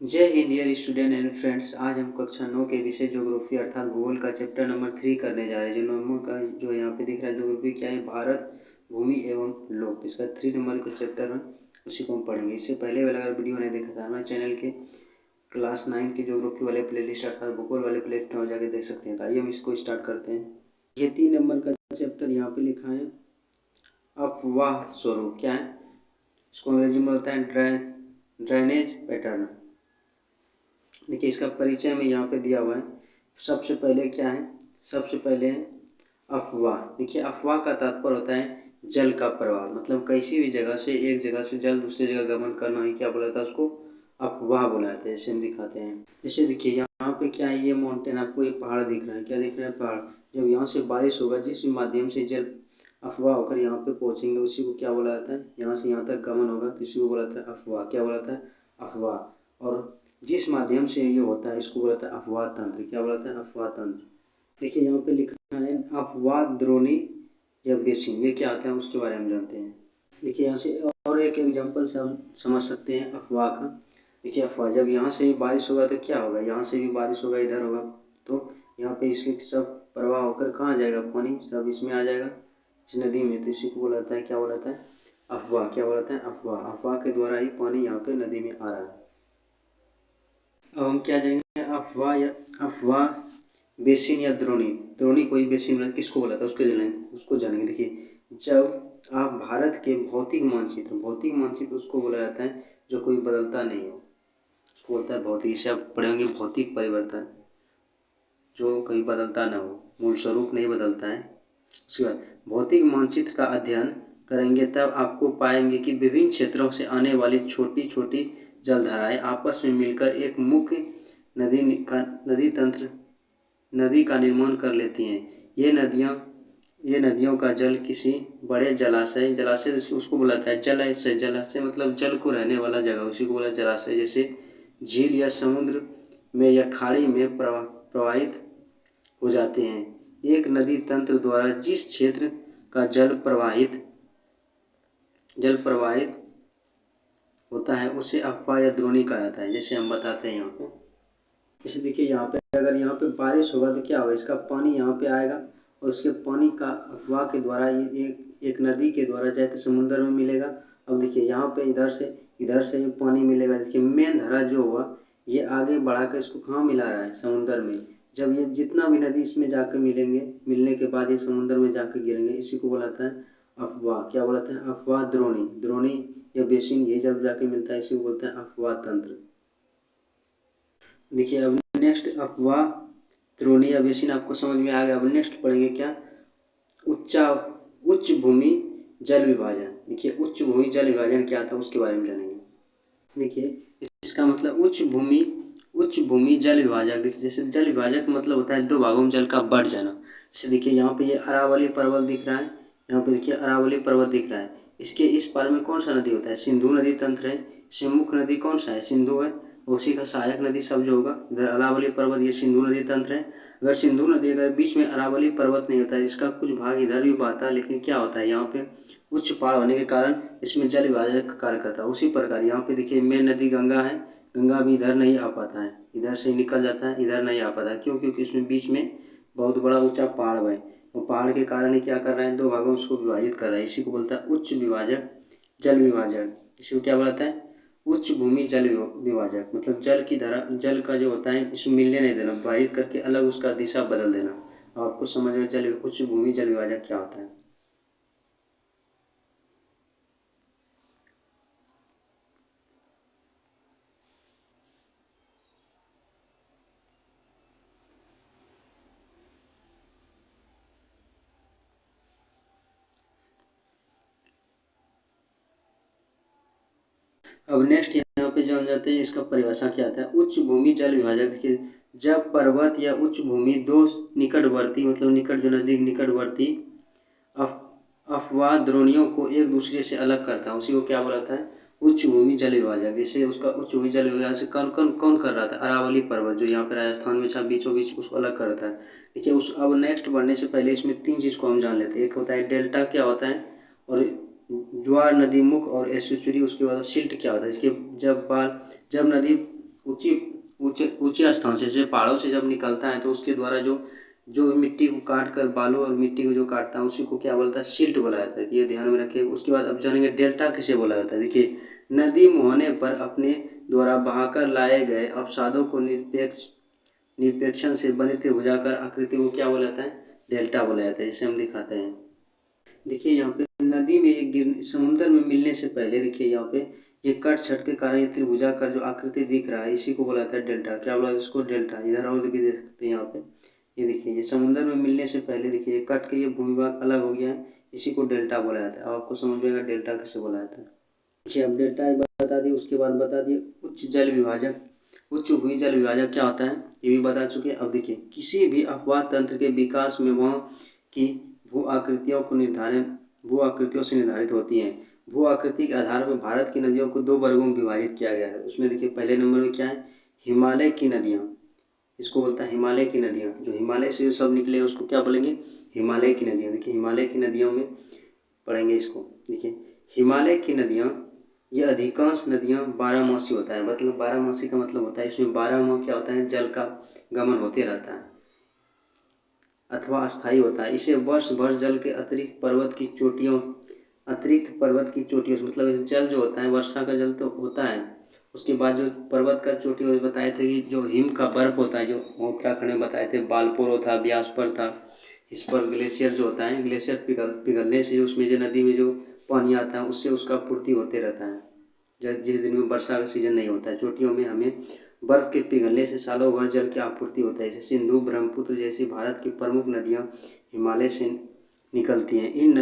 जय Hind dear student and friends. आज हम कक्षा 9 के विषय ज्योग्राफी अर्थात भूगोल का चैप्टर नंबर 3 करने जा रहे हैं। जो नंबर का जो यहाँ पे दिख रहा है ज्योग्राफी क्या है, भारत, भूमि एवं लोक। इसका 3 नंबर का चैप्टर है, उसी को हम पढ़ेंगे। इससे पहले वाला अगर वीडियो नहीं देखा था हमारे चैनल के क्लास 9 के ज्योग्राफी वाले प्लेलिस्ट अर्थात भूगोल वाले प्लेलिस्ट में जाकर देख सकते हैं। तो आइए हम इसको स्टार्ट करते हैं। ये 3 नंबर का चैप्टर यहाँ पे लिखा है अफवाह स्वरूप। क्या है इसको अंग्रेजी में बोलता है ड्रेनेज पैटर्न। देखिए इसका परिचय में यहाँ पे दिया हुआ है। सबसे पहले क्या है, सबसे पहले है अफवाह। देखिए अफवाह का तात्पर्य होता है जल का प्रवाह, मतलब किसी भी जगह से, एक जगह से जल दूसरी जगह गमन करना ही क्या बोला था उसको, अफवाह बोला जाता है। जैसे हम दिखाते हैं, जैसे देखिए यहाँ पे क्या है, ये माउंटेन आपको ये पहाड़ दिख रहा है। क्या दिख रहा है, पहाड़। जब यहाँ से बारिश होगा, जिस माध्यम से जल अफवाह होकर यहाँ पे पहुँचेंगे उसी को क्या बोला जाता है, यहाँ से यहाँ तक गमन होगा तो इसी को बोला जाता है अफवाह। क्या बोला जाता है, अफवाह। और जिस माध्यम से ये होता है इसको बोला जाता है अफवाह तंत्र। क्या बोला जाता है, अफवाह तंत्र। देखिए यहाँ पे लिखा है अफवाह द्रोणी या बेसिन, ये क्या आता है उसके बारे में जानते हैं। देखिए यहाँ से और एक एग्जांपल से हम समझ सकते हैं अफवाह का। देखिए अफवाह, जब यहाँ से बारिश होगा तो क्या होगा, यहाँ से भी बारिश होगा, इधर होगा तो यहाँ पे इसके सब प्रवाह होकर कहाँ जाएगा, पानी सब इसमें आ जाएगा, इस नदी में। तो इसी को बोला जाता है, क्या बोला जाता है, अफवाह। क्या बोला जाता है, अफवाह। अफवाह के द्वारा ही पानी यहाँ पे नदी में आ रहा है। अब हम क्या जानेंगे, अफवाह या अफवाह बेसिन या द्रोणी। द्रोणी कोई बेसिन किसको बोला था उसको जानेंगे। देखिए जब आप भारत के भौतिक मानचित्र उसको बोला जाता है जो कोई बदलता नहीं हो, उसको बोलता है भौतिक। इसे आप पढ़ेंगे भौतिक परिवर्तन, जो कभी बदलता ना हो, मूल स्वरूप नहीं बदलता है। उसके बाद भौतिक मानचित्र का अध्ययन करेंगे तब आपको पाएंगे कि विभिन्न क्षेत्रों से आने वाली छोटी छोटी जलधाराएं आपस में मिलकर एक मुख्य नदी का निर्माण कर लेती हैं। ये नदियों का जल किसी बड़े जलाशय उसको बोला जाता है जलाशय मतलब जल को रहने वाला जगह, उसी को बोला जलाशय। जैसे झील या समुद्र में या खाड़ी में प्रवाहित हो जाते हैं। एक नदी तंत्र द्वारा जिस क्षेत्र का जल प्रवाहित होता है उसे अफवाह या द्रोणी कहा जाता है। जैसे हम बताते हैं यहाँ पे, जैसे देखिए यहाँ पे अगर यहाँ पे बारिश होगा तो क्या होगा, इसका पानी यहाँ पे आएगा और उसके पानी का अफवाह के द्वारा ये एक नदी के द्वारा जाकर समुद्र में मिलेगा। अब देखिए यहाँ पे इधर से ये पानी मिलेगा। देखिए मेन धारा जो हुआ ये आगे बढ़ा कर इसको कहाँ मिला रहा है, समुद्र में। जब ये जितना भी नदी इसमें जाकर मिलने के बाद ये समुद्र में जाकर गिरेंगे, इसी को बोलाता है अफवाह। क्या बोलाते हैं, अफवाह द्रोणी या बेसिन, ये जब जाके मिलता है इसी को बोलते हैं अफवाह तंत्र। देखिए अब नेक्स्ट अफवाह द्रोणी या बेसिन आपको समझ में आ गया। अब नेक्स्ट पढ़ेंगे क्या, उच्च भूमि जल विभाजन। देखिए उच्च भूमि जल विभाजन क्या था उसके बारे में जानेंगे। देखिए इसका मतलब उच्च भूमि जल विभाजक। जैसे जल विभाजक मतलब होता है दो भागों में जल का बढ़ जाना। जैसे देखिए यहाँ पे ये अरावली पर्वत दिख रहा है, यहाँ पे देखिए अरावली पर्वत दिख रहा है। इसके इस पार में कौन सा नदी होता है, सिंधु नदी तंत्र है। इसमें मुख्य नदी कौन सा है, सिंधु है। उसी का सहायक नदी सब जो होगा, इधर अरावली पर्वत, ये सिंधु नदी तंत्र है। अगर सिंधु नदी अगर बीच में अरावली पर्वत नहीं होता है, इसका कुछ भाग इधर भी बहता है, लेकिन क्या होता है यहाँ पे उच्च पहाड़ होने के कारण इसमें जल विभाजन का कार्य करता है। उसी प्रकार यहाँ पे देखिए मेन नदी गंगा है, गंगा भी इधर नहीं आ पाता है, इधर से निकल जाता है, इधर नहीं आ पाता है। क्यों, क्योंकि इसमें बीच में बहुत बड़ा ऊंचा पहाड़ है और पहाड़ के कारण ही क्या कर रहे हैं, दो भागों में उसको विभाजित कर रहा है। इसी को बोलता है उच्च विभाजक जल विभाजक। इसी को क्या बोलता है, उच्च भूमि जल विभाजक। मतलब जल का जो होता है इसमें मिलने नहीं देना, विभाजित करके अलग उसका दिशा बदल देना। आपको समझ में उच्च भूमि जल विभाजक क्या होता है। अब नेक्स्ट यहाँ पे जान जाते हैं इसका परिभाषा क्या आता है। उच्च भूमि जल विभाजक, देखिए जब पर्वत या उच्च भूमि दो निकटवर्ती मतलब निकट जो नदी निकटवर्ती अफवाह द्रोणियों को एक दूसरे से अलग करता है, उसी को क्या बोलाता है, उच्च भूमि जल विभाजक। जैसे उसका उच्च भूमि जल विभाजक से कौन कर रहा था, अरावली पर्वत जो यहाँ पे राजस्थान में था, बीचों बीच उसको अलग करता है। देखिए उस अब नेक्स्ट बढ़ने से पहले इसमें 3 चीज़ को हम जान लेते हैं। एक होता है डेल्टा क्या होता है, और ज्वार नदी मुख और एस्चुरी, उसके बाद सिल्ट क्या होता है। इसके जब नदी ऊंची ऊंचे ऊंचे स्थान से, जैसे पहाड़ों से जब निकलता है तो उसके द्वारा जो जो मिट्टी को काट कर, बालू और मिट्टी को जो काटता है उसी को क्या बोलता है, सिल्ट बोला जाता है। ये ध्यान में रखिए। उसके बाद अब जानेंगे डेल्टा किसे बोला जाता है। देखिए, नदी मुहाने पर अपने द्वारा बहाकर लाए गए अवसादों को निरपेक्षण से बने त्रिभुजाकार आकृति को क्या बोला जाता है, डेल्टा बोला जाता है। जिसे हम दिखाते हैं। देखिए यहाँ पे नदी में एक गिर समुद्र में मिलने से पहले देखिए यहाँ पे ये कट छट के कारण ये त्रिभुजाकार जो आकृति दिख रहा है इसी को बोला जाता है डेल्टा। क्या बोला जाता है इसको, डेल्टा। इधर और भी देख सकते हैं यहाँ पे। ये देखिए, ये समुद्र में मिलने से पहले देखिए ये कट के ये भूमिभाग अलग हो गया है, इसी को डेल्टा बोला जाता है। अब आपको समझ में आएगा डेल्टा किसे बोला जाता है। देखिए, अब डेल्टा एक बार बता दिए, उसके बाद बता दिए उच्च जल विभाजक। उच्च भूमि जल विभाजक क्या होता है ये भी बता चुके। अब देखिए, किसी भी अपवाह तंत्र के विकास में वहाँ की भू आकृतियों से निर्धारित होती हैं। भू आकृति के आधार पर भारत की नदियों को 2 वर्गों में विभाजित किया गया है। उसमें देखिए पहले नंबर में क्या है, हिमालय की नदियाँ। इसको बोलता है हिमालय की नदियाँ। जो हिमालय से सब निकले उसको क्या बोलेंगे, हिमालय की नदियाँ। देखिए, हिमालय की नदियों में पढ़ेंगे इसको। देखिए, हिमालय की नदियाँ, ये अधिकांश नदियाँ बारहमासी होता है। मतलब बारहमासी का मतलब होता है इसमें 12 माह क्या होता है, जल का गमन होते रहता है अथवा अस्थायी होता है। इसे वर्ष भर जल के अतिरिक्त पर्वत की चोटियों से, मतलब इस जल जो होता है, वर्षा का जल तो होता है, उसके बाद जो पर्वत का चोटी बताए थे कि जो हिम का बर्फ होता है, जो उत्तराखंड में बताए थे, बालपुर था, ब्यासपुर था, इस पर ग्लेशियर जो होता है, ग्लेशियर पिघलने से उसमें जो नदी में जो पानी आता है उससे उसका पूर्ति होते रहता है। जब जिस दिन में वर्षा का सीजन नहीं होता है, चोटियों में हमें बर्फ के पिघलने से सालों भर जल की आपूर्ति होता है। जैसे सिंधु, ब्रह्मपुत्र जैसी भारत की प्रमुख नदियाँ हिमालय से निकलती हैं। इन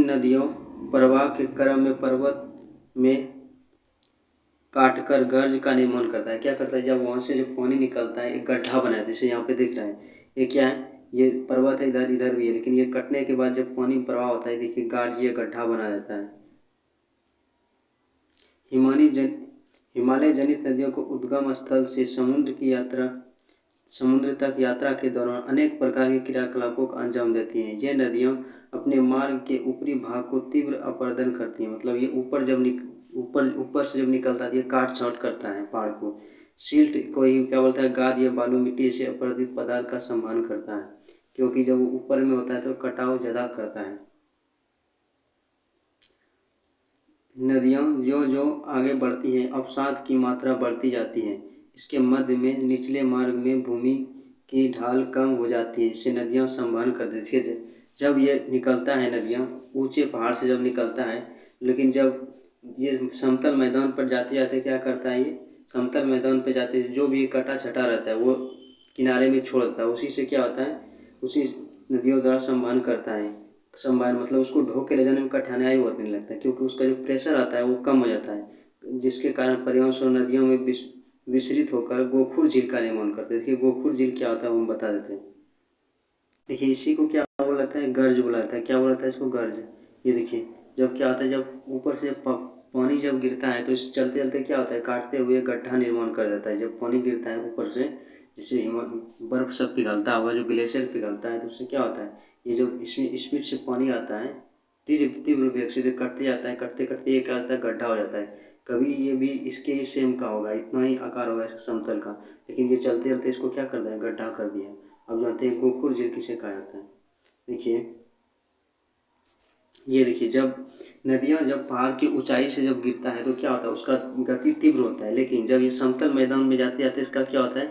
नदियों प्रवाह के क्रम में पर्वत में काटकर गर्ज का निर्माण करता है। क्या करता है, जब वहाँ से जो पानी निकलता है एक गड्ढा बनाया, जैसे यहाँ पे दिख रहा है, ये क्या है, ये पर्वत है, इधर इधर भी है, लेकिन ये कटने के बाद जब पानी प्रवाह होता है, देखिए गार्ज ये गड्ढा बना जाता है। हिमालय जनित नदियों को उद्गम स्थल से समुद्र तक यात्रा के दौरान अनेक प्रकार के क्रियाकलापों का अंजाम देती हैं। ये नदियाँ अपने मार्ग के ऊपरी भाग को तीव्र अपरदन करती हैं। मतलब ये ऊपर से जब निकलता है ये काट छाँट करता है पहाड़ को। सिल्ट को ही क्या बोलता है, गाद या बालू मिट्टी से अपरदित पदार्थ का संवहन करता है, क्योंकि जब वो ऊपर में होता है तो कटाव ज़्यादा करता है। नदियाँ जो जो आगे बढ़ती हैं अवसाद की मात्रा बढ़ती जाती है। इसके मध्य में निचले मार्ग में भूमि की ढाल कम हो जाती है, जिससे नदियाँ संवहन कर देती है। जब ये निकलता है नदियाँ ऊंचे पहाड़ से जब निकलता है, लेकिन जब ये समतल मैदान पर जाते जाते क्या करता है, ये समतल मैदान पर जाते जो भी कटा छटा रहता है वो किनारे में छोड़ देता है। उसी से क्या होता है, उसी नदियों द्वारा संवहन करता है। संवहन मतलब उसको ढो के ले जाने में कठिनाई होने लगता है, क्योंकि उसका जो प्रेशर आता है वो कम हो जाता है, जिसके कारण परिवहन स्रोत नदियों में विसरित होकर गोखुर झील का निर्माण करते हैं। देखिए, गोखुर झील क्या होता है वो हम बता देते हैं। देखिए, इसी को क्या बोला जाता है, गर्ज बोला जाता है। क्या बोला जाता है इसको, गर्ज। ये देखिए, जब क्या होता है, जब ऊपर से पानी जब गिरता है तो इस चलते चलते क्या होता है, काटते हुए गड्ढा निर्माण कर देता है। जब पानी गिरता है ऊपर से, जैसे बर्फ सब पिघलता होगा, जो ग्लेशियर पिघलता है, तो उससे क्या होता है, ये जो इसमें स्पीड से पानी आता है तीव्र वेग से कटते जाता है, कटते कटते ये क्या होता है, गड्ढा हो जाता है। कभी ये भी इसके ही सेम का होगा, इतना ही आकार होगा इसका समतल का, लेकिन ये चलते चलते इसको क्या कर दिया, गड्ढा कर दिया। अब जानते हैं गोखुर झील किसे कहा जाता है। देखिए, ये देखिए, जब नदियाँ जब पहाड़ की ऊंचाई से जब गिरता है तो क्या होता है, उसका गति तीव्र होता है, लेकिन जब ये समतल मैदान में जाते जाते इसका क्या होता है,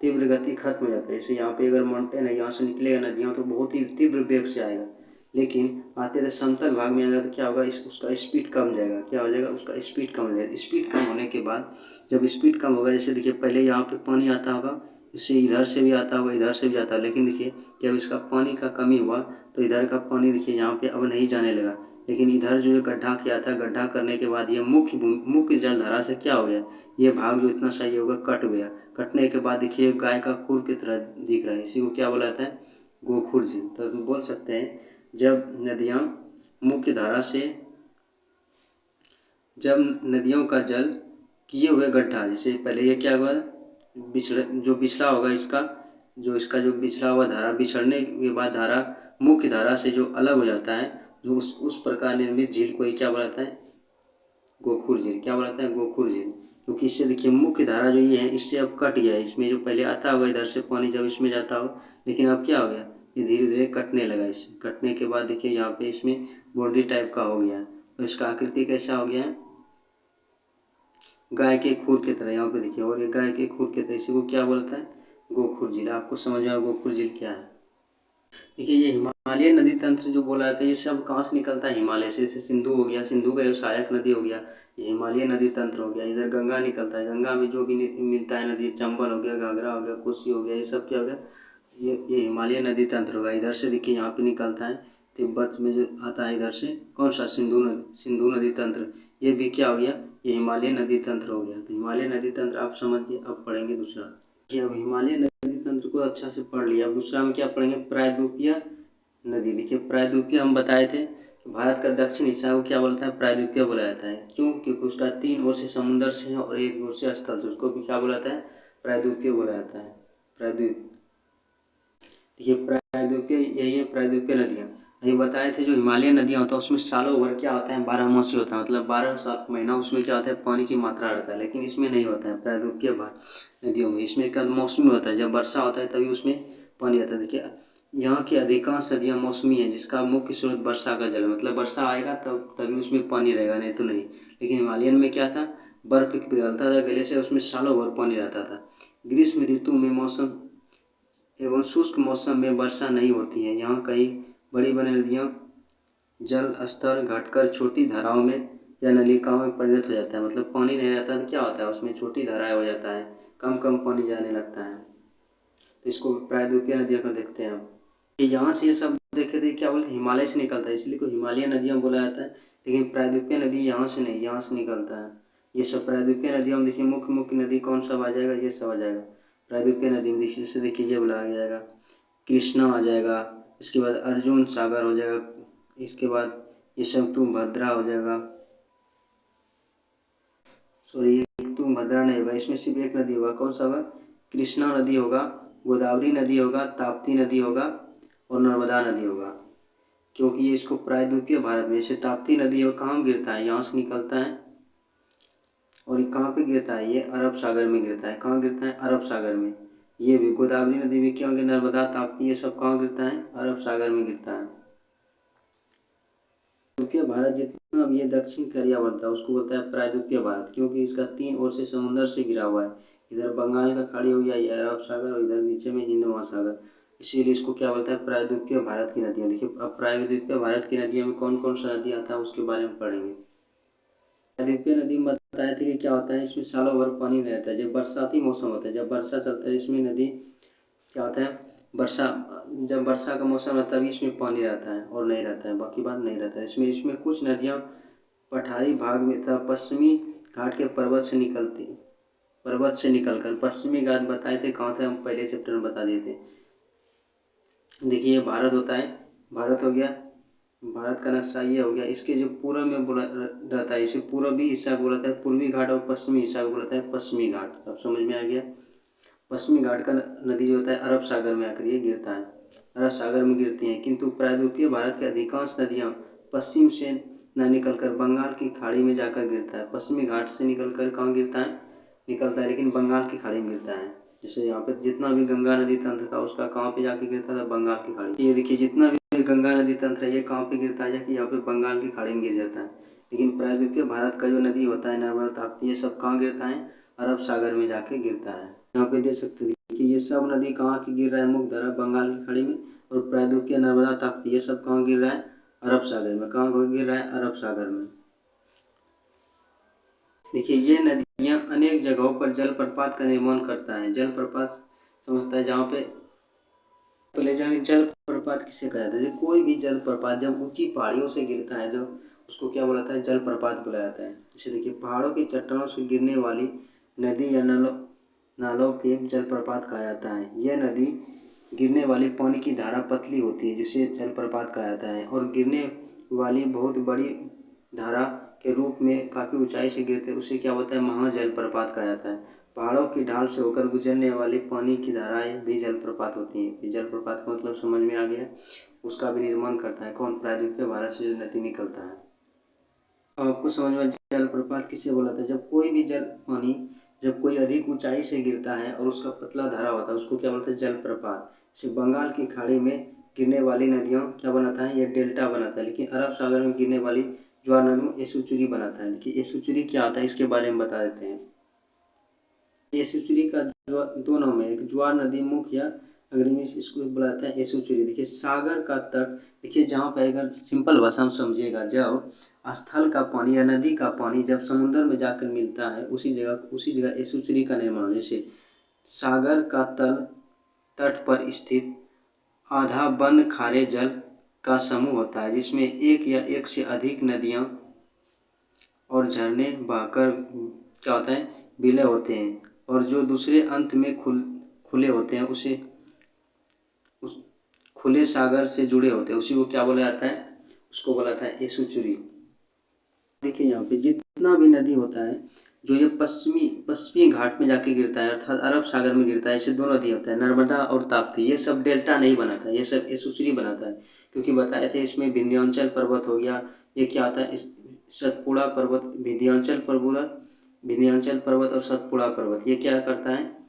तीव्र गति खत्म हो जाता है। जैसे यहाँ पे अगर माउंटेन है, यहाँ से निकलेगा नदियाँ तो बहुत ही तीव्र वेग से आएगा, लेकिन आते आते समतल भाग में आएगा तो क्या होगा, उसका स्पीड कम जाएगा। क्या हो जाएगा, उसका स्पीड कम हो जाएगा। स्पीड कम होने के बाद जब स्पीड कम होगा, जैसे देखिए पहले यहाँ पे पानी आता होगा, इससे इधर से भी आता होगा, इधर से भी आता है, लेकिन देखिए जब इसका पानी का कमी हुआ तो इधर का पानी देखिए यहाँ पे अब नहीं जाने लगा, लेकिन इधर जो ये गड्ढा किया था, गड्ढा करने के बाद ये मुख्य जलधारा से क्या हो गया, ये भाग जो इतना सही होगा कट गया। कटने के बाद देखिए गाय का खुर की तरह दिख रहा है, इसी को क्या बोला जाता है, गोखुर झील। तो बोल सकते हैं जब नदियों का जल किए हुए गड्ढा, जैसे पहले ये क्या हुआ, बिछड़ा होगा इसका जो बिछड़ा हुआ धारा बिछड़ने के बाद धारा मुख्य धारा से जो अलग हो जाता है, जो उस प्रकार निर्मित झील को ही क्या बोला जाता है, गोखुर झील। क्या बोलाता है? गोखुर झील। क्योंकि इससे देखिए मुख्य धारा जो ये है इससे अब कट गया है। इसमें जो पहले आता होगा इधर से पानी जब इसमें जाता हो, लेकिन अब क्या हो गया, ये धीरे धीरे कटने लगा। इससे कटने के बाद देखिए यहाँ पे इसमें बाउंड्री टाइप का हो गया है। और इसका आकृति कैसा हो गया है? गाय के खुर की तरह। यहाँ पे देखिए, और ये गाय के खुर की तरह, इसी को क्या बोलता है? गोखुर झील। आपको समझ में आया गोखुर झील क्या है? देखिए ये हिमालय नदी तंत्र जो बोला जाता है ये सब कहाँ से निकलता है? हिमालय से। जैसे सिंधु हो गया, सिंधु का सहायक नदी हो गया, ये हिमालय नदी तंत्र हो गया। इधर गंगा निकलता है, गंगा में जो भी मिलता है नदी, चंबल हो गया, घाघरा हो गया, कोसी हो गया, ये सब क्या हो गया? ये हिमालय नदी तंत्र होगा। इधर से देखिए यहाँ पे निकलता है, तिब्बत में जो आता है इधर से, कौन सा? सिंधु नदी तंत्र। ये भी क्या हो गया? ये हिमालय नदी तंत्र हो गया। तो हिमालय नदी तंत्र आप समझ गए। अब पढ़ेंगे दूसरा कि अब हिमालय नदी तंत्र को अच्छा से पढ़ लिया। अब दूसरा में क्या पढ़ेंगे? प्रायद्वीपीय नदी। देखिए प्रायद्वीपीय हम बताए थे कि भारत का दक्षिण हिस्सा को क्या बोलता है? प्रायद्वीपीय बोला जाता है। क्यों? क्योंकि उसका 3 ओर से समुद्र से है और 1 ओर से स्थल से, उसको भी क्या बोला जाता है? प्रायद्वीपीय बोला जाता है। प्रायद्वीप ये प्रायद्वीपीय, यही है प्रायद्वीपीय नदियाँ। ये बताए थे जो हिमालय नदियाँ होता है उसमें सालों भर क्या होता है? 12 मासी होता है। मतलब 12 महीना उसमें क्या होता है? पानी की मात्रा रहता है। लेकिन इसमें नहीं होता है प्रायद्वीपीय नदियों में। इसमें कब मौसमी होता है? जब वर्षा होता है तभी उसमें पानी आता है। देखिए यहाँ की अधिकांश नदियाँ मौसमी हैं, जिसका मुख्य स्रोत वर्षा का जल है। मतलब वर्षा आएगा तब तभी उसमें पानी रहेगा, नहीं तो नहीं। लेकिन हिमालयन में क्या था? बर्फ पिघलता था गले से, उसमें सालों भर पानी रहता था। ग्रीष्म ऋतु में मौसम एवं शुष्क मौसम में वर्षा नहीं होती है। यहाँ कई बड़ी बड़ी नदियाँ जल स्तर घटकर छोटी धाराओं में या नलिकाओं में परिणत हो जाता है। मतलब पानी नहीं रहता तो क्या होता है? उसमें छोटी धाराएं हो जाता है, कम कम पानी जाने लगता है। तो इसको प्रायद्वीपीय नदियों को देखते हैं हम। यहाँ से ये सब देखे थे, क्या बोलते हैं? हिमालय से निकलता है, इसलिए को हिमालय नदियाँ बोला जाता है। लेकिन प्रायद्वीपीय नदी यहाँ से नहीं, यहाँ से निकलता है। ये सब प्रायद्वीपीय नदियों में देखिए मुख्य मुख्य नदी कौन सा आ जाएगा? ये सब आ जाएगा प्रायद्वीपीय नदी में। जैसे देखिए ये बोला जाएगा, कृष्णा आ जाएगा, इसके बाद अर्जुन सागर हो जाएगा, इसके बाद ये सब तुंगभद्रा हो जाएगा। सॉरी, ये तुंगभद्रा नहीं होगा, इसमें सिर्फ एक नदी होगा। कौन सा होगा? कृष्णा नदी होगा, गोदावरी नदी होगा, ताप्ती नदी होगा और नर्मदा नदी होगा। क्योंकि ये इसको प्रायद्वीपीय भारत में, जैसे ताप्ती नदी है कहाँ गिरता है? यहाँ से निकलता है। और ये कहाँ पे गिरता है? ये अरब सागर में गिरता है। कहाँ गिरता है? अरब सागर में। ये भी गोदावरी नदी भी क्या होगी? नर्मदा, ताप्ती, ये सब कहाँ गिरता है? अरब सागर में गिरता है। प्रायद्वीपीय भारत जितना भी ये दक्षिण कोरिया बोलता है उसको बोलता है प्रायद्वीपीय भारत, क्योंकि इसका 3 ओर से समुद्र से घिरा हुआ है। इधर बंगाल का खाड़ी हो गया, ये अरब सागर, और इधर नीचे में हिंद महासागर। इसीलिए इसको क्या बोलता है? प्रायद्वीपीय भारत की नदियाँ। देखिए अब प्रायद्वीपीय भारत की नदियों में कौन कौन सा नदी आता है उसके बारे में पढ़ेंगे। प्रायद्वीपीय नदी में बताया था कि क्या होता है? इसमें सालों भर पानी नहीं रहता है। जब बरसाती मौसम होता है, जब वर्षा चलता है, इसमें नदी क्या होता है? वर्षा, जब वर्षा का मौसम रहता है तभी इसमें पानी रहता है और नहीं रहता है, बाकी बात नहीं रहता है। इसमें कुछ नदियाँ पठारी भाग में तथा पश्चिमी घाट के पर्वत से निकलकर पश्चिमी घाट बताए थे कहाँ थे? हम पहले चैप्टर में बता दिए थे। देखिए ये भारत होता है, भारत हो गया, भारत का नक्शा ये हो गया। इसके जो पूर्व में बोला रहता है, इसे पूर्वी हिस्सा को बोलता है पूर्वी घाट, और पश्चिमी हिस्सा को बोलता है पश्चिमी घाट। अब समझ में आ गया। पश्चिमी घाट का नदी जो होता है अरब सागर में आकर ये गिरता है, अरब सागर में गिरती हैं। किंतु प्रायद्वीपीय भारत की अधिकांश नदियाँ पश्चिम से न निकलकर बंगाल की खाड़ी में जाकर गिरता है। पश्चिमी घाट से निकलकर कहाँ गिरता है? निकलता है, लेकिन बंगाल की खाड़ी में गिरता है। जैसे यहाँ पे जितना भी गंगा नदी तंत्र था उसका कहाँ पे जाके गिरता था? बंगाल की खाड़ी। ये देखिए जितना भी गंगा नदी तंत्र है ये कहाँ पे गिरता है? जाके यहाँ पे बंगाल की खाड़ी में गिर जाता है। लेकिन प्रायद्वीपीय भारत का जो नदी होता है, नर्मदा, ताप्ती, ये सब कहाँ गिरता है? अरब सागर में जाके गिरता है। यहाँ पे देख सकते हैं कि ये सब नदी कहाँ की गिर रहा है? मुख्य धारा बंगाल की खाड़ी में, और प्रायद्वीपीय नर्मदा, ताप्ती, ये सब कहाँ गिर रहा है? अरब सागर में। कहाँ गिर रहा है? अरब सागर में। देखिए ये नदियाँ अनेक जगहों पर जलप्रपात का निर्माण करता है। जलप्रपात समझता है जहाँ पे पहले जाने जलप्रपात किसे कहा जाता है? कोई भी जलप्रपात जब ऊंची पहाड़ियों से गिरता है जो उसको क्या बोला जाता है? जलप्रपात बोला जाता है। जैसे देखिए पहाड़ों की चट्टानों से गिरने वाली नदी या नालों के जलप्रपात कहा जाता है। यह नदी गिरने वाली पानी की धारा पतली होती है जिसे जलप्रपात कहा जाता है, और गिरने वाली बहुत बड़ी धारा के रूप में काफ़ी ऊंचाई से गिरते हैं उसे क्या होता है? महाजलप्रपात कहा जाता है। पहाड़ों की ढाल से होकर गुजरने वाली पानी की धाराएं भी जलप्रपात होती हैं। ये जलप्रपात का मतलब समझ में आ गया। उसका भी निर्माण करता है कौन? प्रायद्वीपीय भारत से जो नदी निकलता है। आपको समझ में जलप्रपात किसे बोला था? जब कोई भी जल पानी जब कोई अधिक ऊंचाई से गिरता है और उसका पतला धारा होता है उसको क्या बोलते हैं? जलप्रपात। जैसे बंगाल की खाड़ी में गिरने वाली नदियों क्या बनाता है? ये डेल्टा बनाता है। लेकिन अरब सागर में गिरने वाली ज्वार नदियों एसुचुरी बनाता है। देखिए एसुचुरी क्या होता है इसके बारे में बता देते हैं। एसुचुरी का दो नाम है, एक ज्वार नदी मुख या अंग्रेजी में इसको बुलाते हैं एसुचुरी। देखिए सागर का तट, देखिए जहाँ पे अगर सिंपल भाषा में समझिएगा, जब स्थल का पानी या नदी का पानी जब समुद्र में जाकर मिलता है उसी जगह एसुचुरी का निर्माण होता है। जैसे सागर का तट पर स्थित आधा बंद खारे जल का समूह होता है जिसमें एक या एक से अधिक नदियाँ और झरने बहकर क्या होता है? विलय होते हैं और जो दूसरे अंत में खुले होते हैं उसे उस खुले सागर से जुड़े होते हैं उसी को क्या बोला जाता है? उसको बोला जाता है एसुचुरी। देखिए यहाँ पे जितना भी नदी होता है जो ये पश्चिमी घाट में जाके गिरता है अर्थात अरब सागर में गिरता है, ऐसे दो नदी होता है नर्मदा और ताप्ती, ये सब डेल्टा नहीं बनाता है, ये सब एसुचरी बनाता है। क्योंकि बताए थे इसमें विंध्याचल पर्वत हो गया, ये क्या आता है? इस सतपुड़ा पर्वत, विंध्याचल पर्वत और सतपुड़ा पर्वत, ये क्या करता है?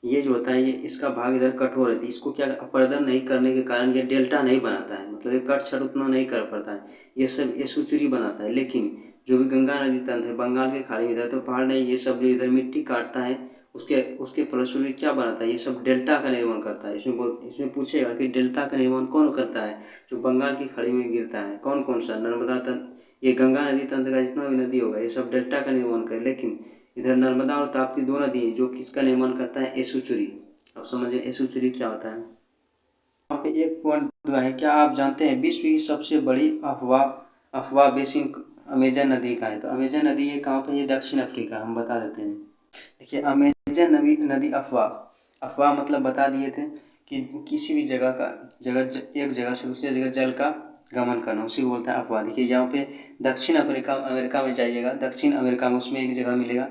ये जो होता है ये इसका भाग इधर कठोर रहती है, इसको क्या अपर्दन नहीं करने के कारण ये डेल्टा नहीं बनाता है, मतलब ये कट छट उतना नहीं कर पाता है, ये सब एसुचरी बनाता है। लेकिन जो भी गंगा नदी तंत्र है बंगाल के खाड़ी में इधर तो पहाड़ नहीं, ये सब जो इधर मिट्टी काटता है उसके उसके फलस्वरूप क्या बनाता है? ये सब डेल्टा का निर्माण करता है। इसमें पूछेगा कि डेल्टा का निर्माण कौन करता है? जो बंगाल की खाड़ी में गिरता है कौन कौन सा? नर्मदा तंत्र, ये गंगा नदी तंत्र का जितना भी नदी होगा ये सब डेल्टा का निर्माण करे। लेकिन इधर नर्मदा और ताप्ती दो नदी है जो किसका निर्माण करता है? एसुचुरी। अब समझिए एसुचुरी क्या होता है। यहाँ पे एक पॉइंट है, क्या आप जानते हैं विश्व की सबसे बड़ी अफवाह अफवाह बेसिन अमेजन नदी का है? तो अमेजन नदी ये कहाँ पे? ये दक्षिण अफ्रीका, हम बता देते हैं। देखिए अमेजन नदी अफवाह अफवाह मतलब बता दिए थे कि किसी भी एक जगह से दूसरी जगह जल का गमन करना, उसी को बोलता है अफवाह। देखिए यहाँ पे दक्षिण अमेरिका में जाइएगा, दक्षिण अमेरिका में उसमें एक जगह मिलेगा,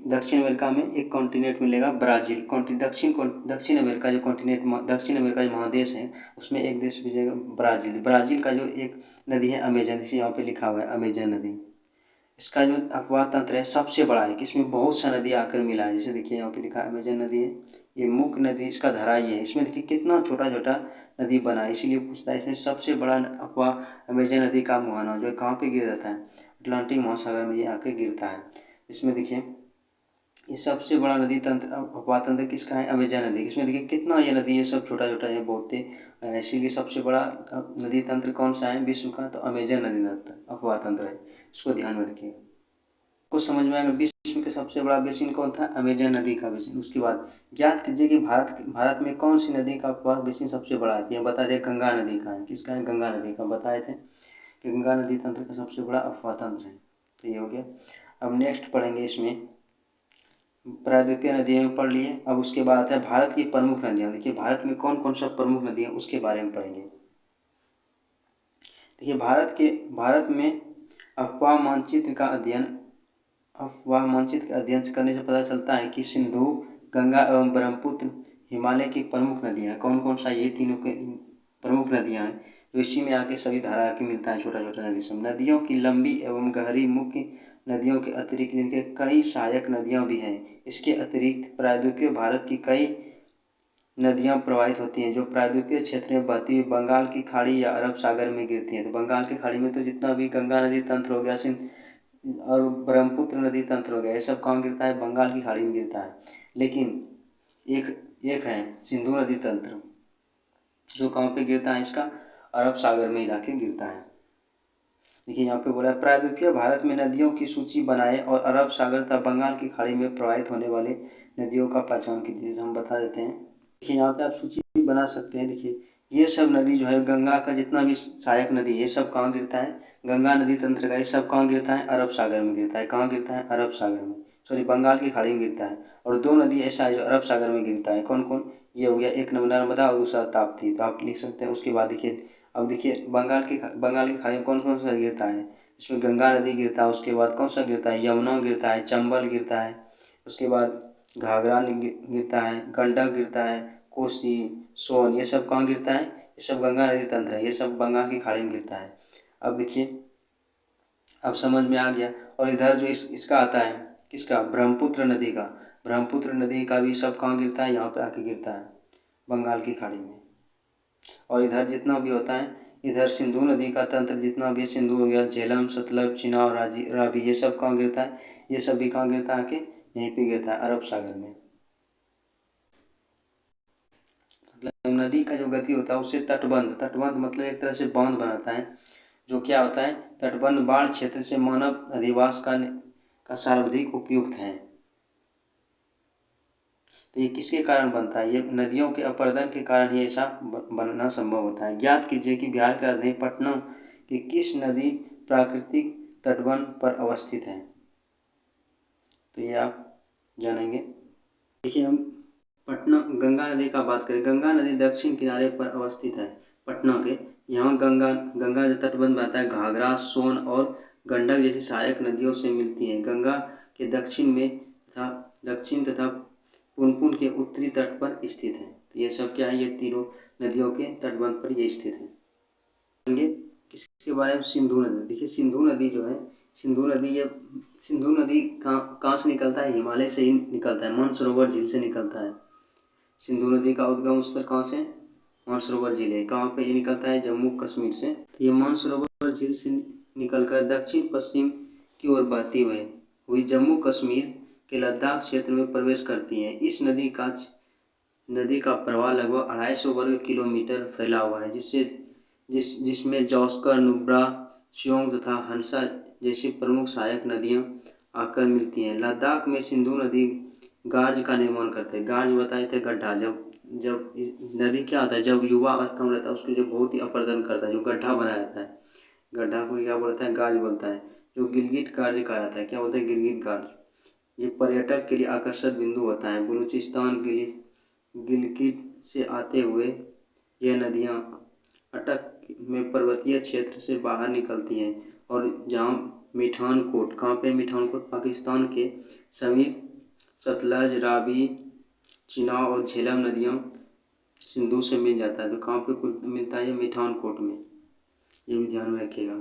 दक्षिण अमेरिका में एक कॉन्टिनेंट मिलेगा ब्राज़ील। दक्षिण अमेरिका जो कॉन्टिनेंट, दक्षिण अमेरिका जो महादेश है उसमें एक देश मिलेगा ब्राज़ील। ब्राज़ील का जो एक नदी है अमेजन, जैसे यहाँ पे लिखा हुआ है अमेजन नदी, इसका जो अपवाह तंत्र है सबसे बड़ा है कि इसमें बहुत सा नदी आकर मिला है। जैसे देखिए यहाँ पे लिखा है अमेजन नदी है, ये मुख्य नदी इसका धारा ये है, इसमें देखिए कितना छोटा छोटा नदी बना है, इसीलिए पूछता है इसमें सबसे बड़ा अपवाह अमेजन नदी का मुहाना जो कहाँ पे गिर जाता है? अटलांटिक महासागर में ये आके गिरता है। इसमें देखिए ये सबसे बड़ा नदी तंत्र अपवाह तंत्र किसका है? अमेजन नदी। इसमें देखिए कितना ये नदी है सब छोटा छोटा है बहुत ही, इसीलिए सबसे बड़ा नदी तंत्र कौन सा है विश्व का? तो अमेजन नदी अपवाह तंत्र है, इसको ध्यान में रखिए। कुछ समझ में आएगा विश्व के सबसे बड़ा बेसिन कौन था? अमेजन नदी का बेसिन। उसके बाद ज्ञात कीजिए कि भारत में कौन सी नदी का अपवाह बेसिन सबसे बड़ा है? ये बता दें गंगा नदी का है। किसका है? गंगा नदी का। बताए थे कि गंगा नदी तंत्र का सबसे बड़ा अपवाह तंत्र है। तो ये हो गया। अब नेक्स्ट पढ़ेंगे इसमें प्रायद्वीपीय नदियों में पढ़ लिए। अब उसके बाद आता है भारत की प्रमुख नदियाँ। देखिए भारत में कौन कौन सा प्रमुख नदियाँ उसके बारे में पढ़ेंगे। देखिए भारत में अफवाह मानचित्र का अध्ययन करने से पता चलता है कि सिंधु, गंगा एवं ब्रह्मपुत्र हिमालय की प्रमुख नदियाँ हैं। कौन कौन सा? ये तीनों के प्रमुख नदियाँ हैं जो इसी में आके सभी धारा आके मिलता है, छोटा छोटा नदी सब। नदियों की लंबी एवं गहरी मुख्य नदियों के अतिरिक्त इनके कई सहायक नदियाँ भी हैं। इसके अतिरिक्त प्रायद्वीपीय भारत की कई नदियाँ प्रवाहित होती हैं जो प्रायद्वीपीय क्षेत्र में बहती हुई बंगाल की खाड़ी या अरब सागर में गिरती हैं। तो बंगाल की खाड़ी में तो जितना भी गंगा नदी तंत्र हो गया, सिंध और ब्रह्मपुत्र नदी तंत्र हो गया, ये सब कहाँ गिरता है? बंगाल की खाड़ी में गिरता है। लेकिन एक एक है सिंधु नदी तंत्र जो कहाँ पे गिरता है? इसका अरब सागर में जाके गिरता है। देखिए यहाँ पे बोला है प्रायद्वीपीय भारत में नदियों की सूची बनाए और अरब सागर तथा बंगाल की खाड़ी में प्रवाहित होने वाले नदियों का पहचान कीजिए। हम बता देते हैं। देखिए यहाँ पे आप सूची भी बना सकते हैं। देखिए ये सब नदी जो है गंगा का जितना भी सहायक नदी है ये सब कहाँ गिरता है? गंगा नदी तंत्र का ये सब कहाँ गिरता है? अरब सागर में गिरता है। कहाँ गिरता है? अरब सागर में, सॉरी बंगाल की खाड़ी में गिरता है। और दो नदी ऐसा है जो अरब सागर में गिरता है। कौन कौन? ये हो गया एक नर्मदा और दूसरा ताप्ती, तो आप लिख सकते हैं। उसके बाद देखिए अब देखिए बंगाल की खाड़ी में कौन कौन सा गिरता है? इसमें गंगा नदी गिरता है। उसके बाद कौन सा गिरता है? यमुना गिरता है, चंबल गिरता है, उसके बाद घाघरा गिरता है, गंडक गिरता है, कोसी, सोन, ये सब कहाँ गिरता है? ये सब गंगा नदी तंत्र है, ये सब बंगाल की खाड़ी में गिरता है। अब देखिए अब समझ में आ गया। और इधर जो इसका आता है, किसका, ब्रह्मपुत्र नदी का, ब्रह्मपुत्र नदी का भी सब कहाँ गिरता है, यहाँ पे आके गिरता है, बंगाल की खाड़ी में। और इधर जितना भी होता है, इधर सिंधु नदी का तंत्र जितना भी, सिंधु हो गया, झेलम, सतलज, चिनाब, रावी, ये सब कहाँ गिरता है, ये सब भी कहाँ गिरता है, आके यहीं पे गिरता है, अरब सागर में। मतलब नदी का जो गति होता है उससे तटबंध, तटबंध मतलब एक तरह से बांध बनाता है, जो क्या होता है, तटबंध बाढ़ क्षेत्र से मानव अधिवास का सर्वाधिक उपयुक्त है। तो ये किसके कारण बनता है, ये नदियों के अपरदन के कारण ही ऐसा बनना संभव होता है। ज्ञात कीजिए कि बिहार की राजधानी पटना की किस नदी प्राकृतिक तटबंध पर अवस्थित है। तो ये आप जानेंगे। देखिए, हम पटना गंगा नदी का बात करें, गंगा नदी दक्षिण किनारे पर अवस्थित है पटना के। यहाँ गंगा गंगा जो तटबंध बनता है, घाघरा, सोन और गंडक जैसी सहायक नदियों से मिलती है। गंगा के दक्षिण तथा पुनपुन के उत्तरी तट पर स्थित है। तो ये सब क्या है, ये तीनों नदियों के तटबंध पर ये स्थित है। किसके बारे में, सिंधु नदी। देखिए, सिंधु नदी जो है, सिंधु नदी कहाँ से निकलता है, हिमालय से ही निकलता है, मानसरोवर झील से निकलता है। सिंधु नदी का उद्गम स्थल कहाँ से, मानसरोवर झील है। कहाँ पे ये निकलता है, जम्मू कश्मीर से। तो ये मानसरोवर झील से निकलकर दक्षिण पश्चिम की ओर बहती हुई जम्मू कश्मीर के लद्दाख क्षेत्र में प्रवेश करती है। इस नदी का प्रवाह लगभग 250 वर्ग किलोमीटर फैला हुआ है, जिसमें जौस्कर, नुब्रा, श्योंग तथा हंसा जैसी प्रमुख सहायक नदियां आकर मिलती हैं। लद्दाख में सिंधु नदी गार्ज का निर्माण करते हैं। गार्ज बताए थे गड्ढा, जब जब नदी क्या होता है, जब युवा अवस्था में रहता है उसको जो बहुत ही अपरदन करता है, जो गड्ढा बनाया जाता है, गड्ढा को क्या बोलता है, गार्ज बोलता है। जो गिलगिट गार्ज कहा जाता है, क्या बोलते हैं, गिलगिट गार्ज। ये पर्यटक के लिए आकर्षक बिंदु होता है। बलूचिस्तान गिलगिट से आते हुए यह नदियाँ अटक में पर्वतीय क्षेत्र से बाहर निकलती हैं, और जहाँ मिठानकोट, कहाँ पे, मिठानकोट पाकिस्तान के समीप सतलज, रावी, चिनाब और झेलम नदियाँ सिंधु से मिल जाता है। तो कहाँ पे मिलता है, ये मिठानकोट में, ये भी ध्यान में रखिएगा।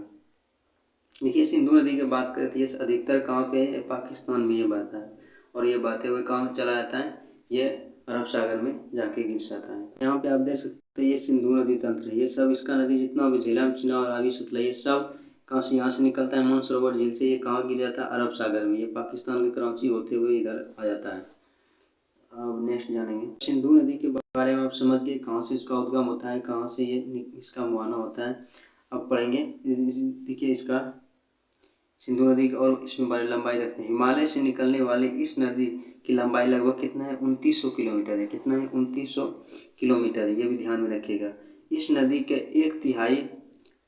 देखिए, सिंधु नदी की बात करें तो ये अधिकतर कहाँ पे है, पाकिस्तान में ये बहता है, और ये बहते हुए कहाँ चला जाता है, ये अरब सागर में जाके गिर जाता है। यहाँ पे आप देख सकते हैं, ये सिंधु नदी तंत्र है। ये सब इसका नदी जितना भी, झेलम, चिनाब, रावी, सतलज, ये सब कहाँ से, यहाँ से निकलता है, मानसरोवर झील से। ये कहाँ गिर जाता है, अरब सागर में। ये पाकिस्तान के कराची होते हुए इधर आ जाता है। अब नेक्स्ट जानेंगे सिंधु नदी के बारे में। आप समझ गए कहाँ से इसका उद्गम होता है, कहाँ से ये इसका मुहाना होता है। अब पढ़ेंगे। देखिए, इसका सिंधु नदी की और इसमें बारे लंबाई रखते हैं। हिमालय से निकलने वाली इस नदी की लंबाई लगभग कितना है, 2900 किलोमीटर है। कितना है, 2900 किलोमीटर है। ये भी ध्यान में रखिएगा। इस नदी के 1/3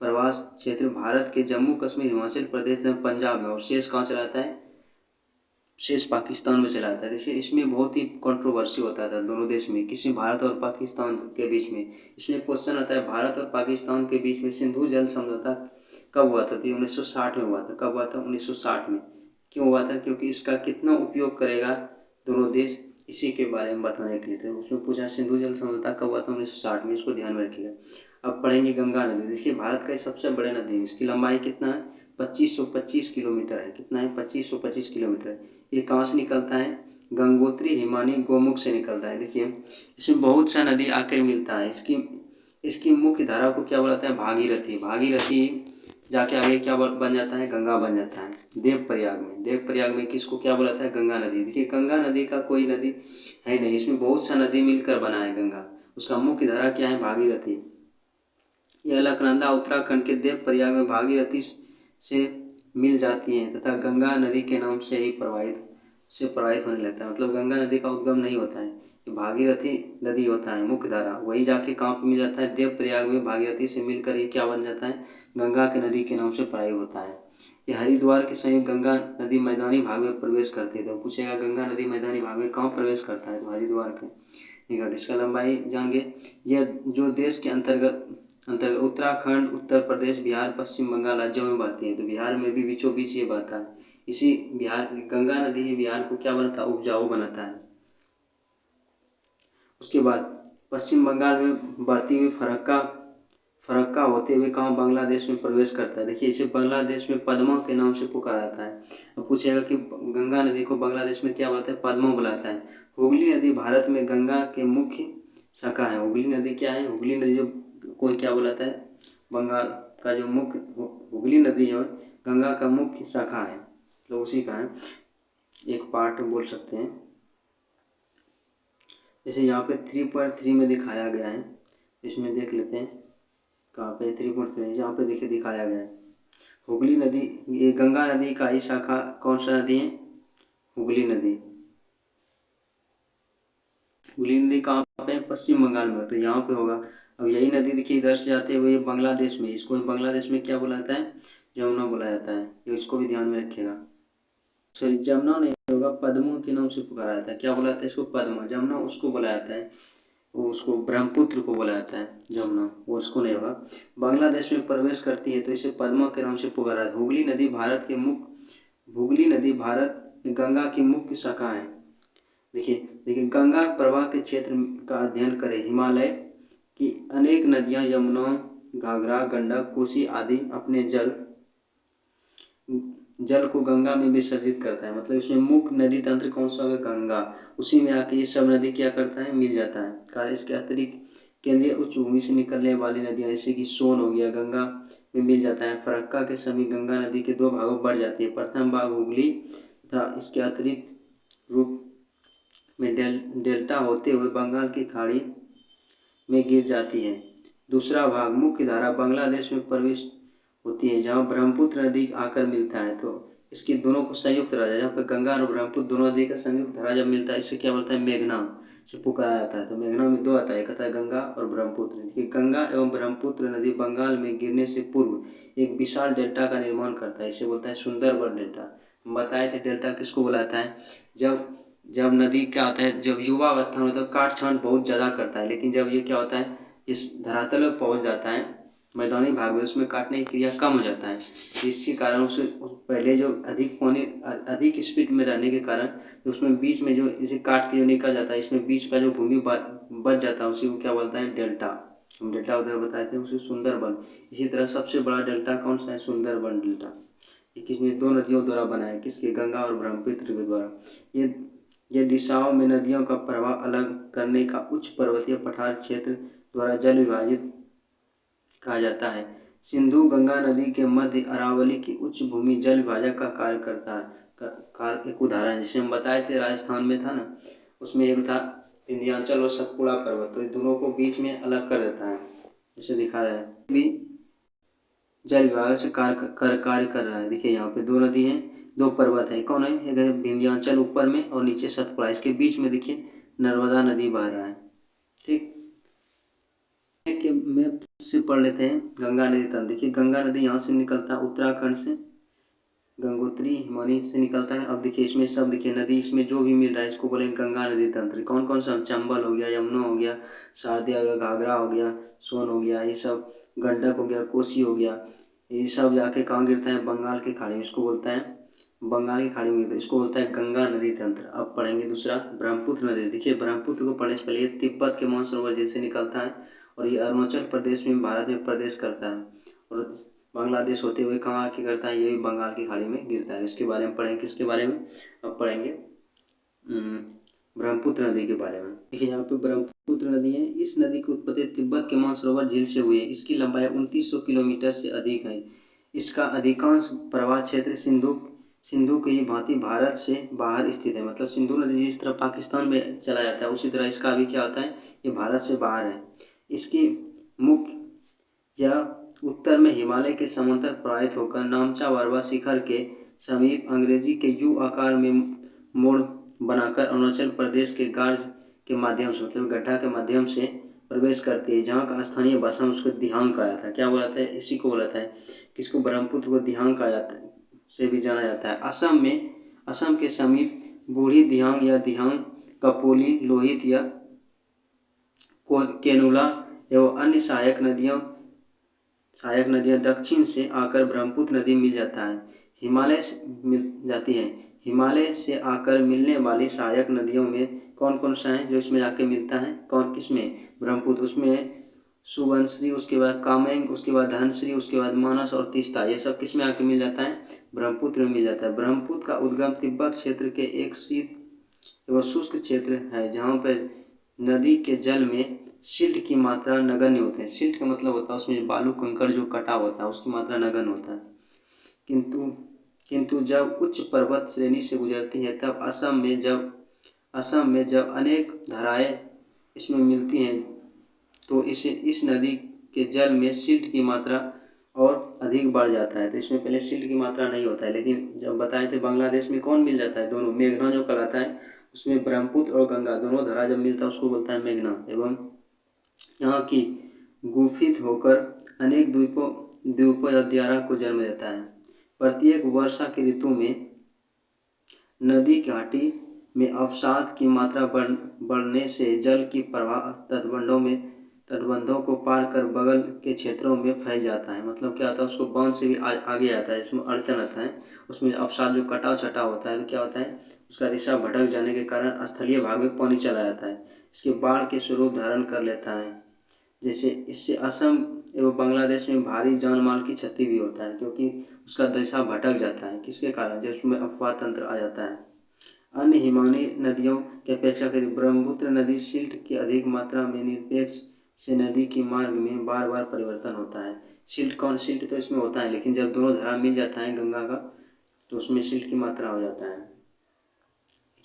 प्रवास क्षेत्र भारत के जम्मू कश्मीर, हिमाचल प्रदेश एवं पंजाब में, और शेष कहाँ चला जाता है, शेष पाकिस्तान में चला जाता है। जैसे इसमें बहुत ही कंट्रोवर्सी होता था दोनों देश में, किसी भारत और पाकिस्तान के बीच में। इसलिए क्वेश्चन आता है, भारत और पाकिस्तान के बीच में सिंधु जल समझौता कब हुआ था, तो 1960 में हुआ था। कब हुआ था, 1960 में। क्यों हुआ था, क्योंकि इसका कितना उपयोग करेगा दोनों देश, इसी के बारे में बताने के लिए थे। उसमें पूछा सिंधु जल समझौता कब हुआ था, 1960 में। इसको ध्यान में रखिएगा। अब पढ़ेंगे गंगा नदी। देखिए, भारत का सबसे बड़े नदी है। इसकी लंबाई कितना है, 2525 किलोमीटर है। कितना है, 2525 किलोमीटर। ये कहाँ से निकलता है, गंगोत्री, हिमानी, गोमुख से निकलता है। देखिए, इसमें बहुत सा नदी आकर मिलता है। इसकी मुख्य धारा को क्या बोलता है, भागीरथी। भागीरथी जाके आगे क्या बन जाता है, गंगा बन जाता है। देवप्रयाग में किसको क्या बोलाता है, गंगा नदी। देखिए, गंगा नदी का कोई नदी है नहीं, इसमें बहुत सा नदी मिलकर बना है गंगा। उसका मुख्य धारा क्या है, भागीरथी। यह अलकनंदा उत्तराखंड के देवप्रयाग में भागीरथी से मिल जाती हैं तथा गंगा नदी के नाम से ही प्रवाहित होने लगता है। मतलब गंगा नदी का उद्गम नहीं होता है, ये भागीरथी नदी होता है मुख्य धारा। वही जाके कहाँ पे मिल जाता है, देवप्रयाग में भागीरथी से मिलकर ये क्या बन जाता है, गंगा के नदी के नाम से प्रवाहित होता है। ये हरिद्वार के समीप गंगा नदी मैदानी भाग में प्रवेश करती है। तो पूछेगा गंगा नदी मैदानी भाग में कहाँ प्रवेश करता है, तो हरिद्वार के निकट। इसका लंबाई जानेंगे। यह जो देश के अंतर्गत उत्तराखंड, उत्तर प्रदेश, बिहार, पश्चिम बंगाल राज्यों में बहती है। तो बिहार में भी बीचों बीच ये बहता है। इसी बिहार, गंगा नदी ही बिहार को क्या बनाता है, उपजाऊ बनाता है। उसके बाद पश्चिम बंगाल में बहती हुई फरक्का होते हुए कहाँ बांग्लादेश में प्रवेश करता है। देखिए इसे बांग्लादेश में पद्मा के नाम से पुकारा जाता है। अब पूछेगा कि गंगा नदी को बांग्लादेश में क्या बोलते हैं, पद्मा बुलाता है। हुगली नदी भारत में गंगा के मुख्य शाखा है। हुगली नदी क्या है, हुगली नदी जो कोई क्या बुलाता है, बंगाल का जो मुख्य हुगली नदी जो है गंगा का मुख्य शाखा है, तो उसी का है एक पार्ट बोल सकते हैं। जैसे यहाँ पे 3.3 में दिखाया गया है, इसमें देख लेते हैं कहाँ पे 3.3 यहाँ पे देखिए दिखाया गया है। हुगली नदी, ये गंगा नदी का ही शाखा कौन सा नदी है, हुगली नदी। हुगली नदी कहाँ पे है, पश्चिम बंगाल में, तो यहाँ पे होगा। अब यही नदी देखिए इधर से आते हुए बांग्लादेश में, इसको बांग्लादेश में क्या बुलाता है, यमुना बुलाया जाता है, ये इसको भी ध्यान में रखिएगा। सॉरी जमुना नहीं होगा, पद्मा के नाम से पुकारा जाता है। क्या बुलाता है इसको, पद्मा। जमुना उसको बुलाया जाता है, वो उसको ब्रह्मपुत्र को बोला जाता है, जमुना वो उसको नहीं होगा। बांग्लादेश में प्रवेश करती है तो इसे पद्मा के नाम से पुकारा जाता है। हुगली नदी भारत के मुख्य, हुगली नदी भारत में गंगा की मुख्य शाखा है। देखिए देखिए गंगा प्रवाह के क्षेत्र का अध्ययन करें। हिमालय की अनेक नदियां यमुना, घाघरा, गंडक, कोसी आदि अपने जल को गंगा में विसर्जित करता है। मतलब इसमें मुख्य नदी तंत्र कौन सा होगा, गंगा। उसी में आके ये सब नदी क्या करता है, मिल जाता है। कार्य इसके अतिरिक्त केंद्रीय उच्च भूमि से निकलने वाली नदियाँ जैसे कि सोन हो गया, गंगा में मिल जाता है। फरक्का के समीप गंगा नदी के 2 भागों बढ़ जाती है। प्रथम भाग हुगली तथा इसके अतिरिक्त रूप में डेल्टा होते हुए बंगाल की खाड़ी में गिर जाती है। दूसरा भाग मुख्य धारा बांग्लादेश में प्रवेश होती है, जहाँ ब्रह्मपुत्र नदी आकर मिलता है। तो इसकी दोनों को संयुक्त धारा, जहाँ पे गंगा और ब्रह्मपुत्र दोनों नदी का संयुक्त धारा जब मिलता है, इसे क्या बोलता है, मेघना से पुकारा जाता है। तो मेघना में 2 आता है, एक आता है गंगा और ब्रह्मपुत्र। देखिए गंगा एवं ब्रह्मपुत्र नदी बंगाल में गिरने से पूर्व एक विशाल डेल्टा का निर्माण करता है, इसे बोलता है सुंदरबन डेल्टा। हम बताए थे डेल्टा किसको बुलाता है, जब जब नदी क्या होता है, जब युवा अवस्था में तो काट छांट बहुत ज़्यादा करता है, लेकिन जब ये क्या होता है, इस धरातल पर पहुँच जाता है मैदानी भाग में, उसमें काटने की क्रिया कम हो जाता है, जिसके कारण उसे पहले जो अधिक स्पीड में रहने के कारण उसमें बीच में जो इसे काट के जो निकल जाता है, इसमें बीच का जो भूमि बच जाता है, उसी को क्या बोलता है, डेल्टा। हम डेल्टा उधर बताए थे, उसे सुंदरबन। इसी तरह सबसे बड़ा डेल्टा कौन सा है, सुंदरबन डेल्टा। ये किसमें, 2 नदियों द्वारा बना है, किसके, गंगा और ब्रह्मपुत्र के द्वारा। ये दिशाओं में नदियों का प्रवाह अलग करने का उच्च पर्वतीय पठार क्षेत्र द्वारा जल विभाजित कहा जाता है। सिंधु गंगा नदी के मध्य अरावली की उच्च भूमि जल विभाजक का कार्य करता है। एक उदाहरण जैसे हम बताए थे राजस्थान में था ना, उसमें एक था विंध्याचल और सतपुड़ा पर्वत, तो दोनों को बीच में अलग कर देता है, जैसे दिखा रहा है भी जल विभाग से कार्य कर रहा है। देखिए यहाँ पे 2 नदी हैं, 2 पर्वत है, कौन है, एक है विंध्याचल ऊपर में और नीचे सतपुड़ा, इसके बीच में देखिए नर्मदा नदी बह रहा है। ठीक के मैप से पढ़ लेते हैं गंगा नदी तंत्र। देखिए गंगा नदी यहाँ से निकलता है, उत्तराखंड से गंगोत्री हिमानी से निकलता है। अब देखिए इसमें सब देखिए नदी, इसमें जो भी मिल रहा है इसको बोले गंगा नदी तंत्र। कौन कौन सा, चंबल हो गया, यमुना हो गया, शारदा हो गया, घाघरा हो गया, सोन हो गया, ये सब, गंडक हो गया, कोसी हो गया, ये सब जाके कहाँ गिरता है, बंगाल की खाड़ी में, इसको बोलता है बंगाल की खाड़ी में, इसको बोलता है गंगा नदी तंत्र। अब पढ़ेंगे दूसरा ब्रह्मपुत्र नदी। देखिए ब्रह्मपुत्र को पढ़ने से पहले ये तिब्बत के मानसरोवर झील से निकलता है और ये अरुणाचल प्रदेश में भारत में प्रवेश करता है और बांग्लादेश होते हुए कहाँ आके करता है, ये भी बंगाल की खाड़ी में गिरता है। इसके बारे में पढ़ेंगे, किसके बारे में, अब पढ़ेंगे ब्रह्मपुत्र नदी के बारे में। देखिए यहाँ पे ब्रह्मपुत्र नदी है, इस नदी की उत्पत्ति तिब्बत के मानसरोवर झील से हुई है। इसकी लंबाई 2900 किलोमीटर से अधिक है। इसका अधिकांश प्रवाह क्षेत्र सिंधु की भांति भारत से बाहर स्थित है। मतलब सिंधु नदी जिस तरह पाकिस्तान में चला जाता है, उसी तरह इसका भी क्या होता है, ये भारत से बाहर है। इसकी मुख्य या उत्तर में हिमालय के समांतर प्रवाहित होकर नामचा वरवा शिखर के समीप अंग्रेजी के यू आकार में मोड़ बनाकर अरुणाचल प्रदेश के गार्ज के माध्यम से, मतलब गड्ढा के माध्यम से प्रवेश करती है, जहाँ का स्थानीय भाषा में उसको दिहांक आया था। क्या बोलाता है, इसी को बोलाता है, किसको, ब्रह्मपुत्र को दिहांक आ जाता है से भी जाना जाता है। असम के समीप बूढ़ी दिहांग या दिहांग, कपोली, लोहित या केनुला एवं अन्य सहायक नदियाँ दक्षिण से आकर ब्रह्मपुत्र नदी मिल जाता है, हिमालय से मिल जाती है। हिमालय से आकर मिलने वाली सहायक नदियों में कौन कौन सा है जो इसमें आके मिलता है, कौन किसमें, ब्रह्मपुत्र, उसमें सुबनश्री, उसके बाद कामेंग, उसके बाद धनश्री, उसके बाद मानस और तीस्ता, ये सब किस में आके मिल जाता है? ब्रह्मपुत्र में मिल जाता है। ब्रह्मपुत्र का उद्गम तिब्बत क्षेत्र के एक शीत एवं शुष्क क्षेत्र है जहाँ पर नदी के जल में सिल्ट की मात्रा नगण्य होते हैं। सिल्ट का मतलब होता है उसमें बालू कंकड़ जो कटा होता है उसकी मात्रा नगण्य होता है। किंतु किंतु जब उच्च पर्वत श्रेणी से गुजरती है तब असम में जब अनेक धाराएं इसमें मिलती हैं तो इस नदी के जल में सिल्ट की मात्रा और अधिक बढ़ जाता है। तो इसमें पहले सिल्ट की मात्रा नहीं होता है, लेकिन जब बताए थे बांग्लादेश में कौन मिल जाता है? दोनों। मेघना जो कहलाता है उसमें ब्रह्मपुत्र और गंगा दोनों धारा जब मिलता है उसको बोलता है मेघना। एवं यहाँ की गुफित होकर अनेक द्वीपों या दियारा को जन्म देता है। प्रत्येक वर्षा की ऋतु में नदी घाटी में अवसाद की मात्रा बढ़ने से जल की प्रवाह तटबंधों को पार कर बगल के क्षेत्रों में फैल जाता है। मतलब क्या होता है, उसको बांध से भी आगे आता है, इसमें अड़चन आता है। उसमें अवसाद जो कटाव छटा होता है तो क्या होता है, उसका दिशा भटक जाने के कारण स्थलीय भाग में पानी चला जाता है। इसके बाढ़ के स्वरूप धारण कर लेता है। जैसे इससे असम एवं बांग्लादेश में भारी जान माल की क्षति भी होता है क्योंकि उसका दिशा भटक जाता है। किसके कारण? जब उसमें अफवाह तंत्र आ जाता है। अन्य हिमालयी नदियों की अपेक्षा करीब ब्रह्मपुत्र नदी सिल्ट की अधिक मात्रा में निरपेक्ष से नदी के मार्ग में बार बार परिवर्तन होता है। सिल्ट तो इसमें होता है, लेकिन जब दोनों धारा मिल जाता है गंगा का तो उसमें सिल्ट की मात्रा हो जाता है।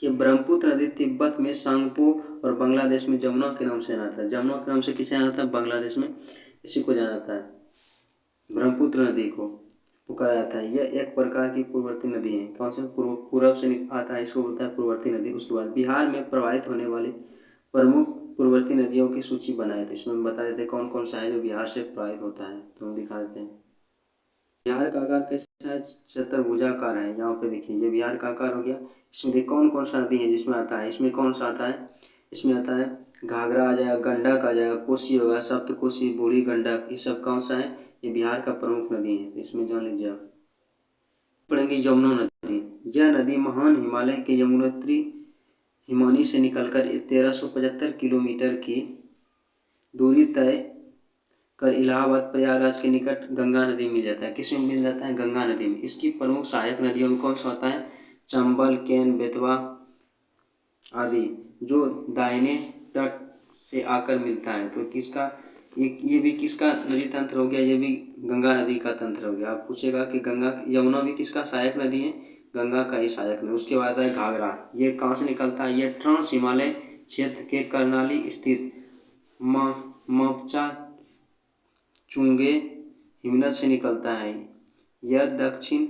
ये ब्रह्मपुत्र नदी तिब्बत में सांगपो और बांग्लादेश में जमुना के नाम से जाना जाता है। जमुना के नाम से किसे जाना जाता है? बांग्लादेश में इसी को जाना जाता है, ब्रह्मपुत्र नदी को पुकारा जाता है। यह एक प्रकार की पूर्ववर्ती नदी है। कौन से? पूर्व से आता है, इसको बोलता है पूर्ववर्ती नदी। उसके बाद बिहार में प्रवाहित होने वाली प्रमुख पूर्ववर्ती नदियों की सूची बनाए थे। इसमें हम बता देते हैं कौन कौन सा है जो बिहार से प्रवाहित होता है, तो हम दिखा देते हैं। बिहार का आकार कैसा है? चतुर्भुजाकार है। यहाँ पे देखिए ये बिहार का आकार हो गया। इसमें देखिए कौन कौन सा नदी है जिसमें आता है। इसमें कौन सा आता है? इसमें आता है घाघरा आ जाएगा, गंडक आ जाएगा, कोसी होगा, सप्तकोसी, बूढ़ी गंडक, ये सब कौन सा है? ये बिहार का प्रमुख नदी है। तो इसमें जान लीजिए आप। पढ़ेंगे यमुना नदी। यह नदी महान हिमालय के यमुनोत्री हिमानी से निकलकर 1375 किलोमीटर की दूरी तय कर इलाहाबाद प्रयागराज के निकट गंगा नदी मिल जाता है। किसमें मिल जाता है? गंगा नदी में। इसकी प्रमुख सहायक नदियों में कौन सा होता है? चंबल, केन, बेतवा आदि, जो दाहिने तट से आकर मिलता है। तो किसका ये भी किसका नदी तंत्र हो गया? ये भी गंगा नदी का तंत्र हो गया। आप पूछेगा कि यमुना भी किसका सहायक नदी है? गंगा का ही सहायक नदी। उसके बाद है घाघरा। ये कहाँ से निकलता है? ये ट्रांस हिमालय क्षेत्र के करनाली स्थित मापचा चुंगे हिमनद से निकलता है। यह दक्षिण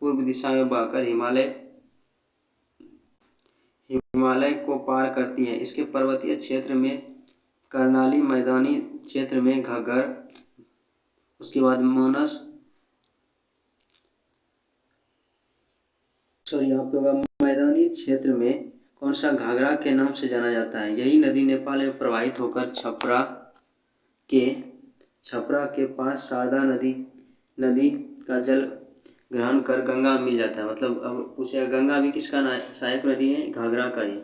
पूर्व दिशा में बहकर हिमालय को पार करती है। इसके पर्वतीय क्षेत्र में करनाली, मैदानी क्षेत्र में घग्गर, उसके बाद मानस, यहाँ पे होगा मैदानी क्षेत्र में कौन सा? घाघरा के नाम से जाना जाता है। यही नदी नेपाल में प्रवाहित होकर छपरा के पास शारदा नदी का जल ग्रहण कर गंगा मिल जाता है। मतलब अब पूछेगा गंगा भी किसका सहायक नदी है? घाघरा का ही।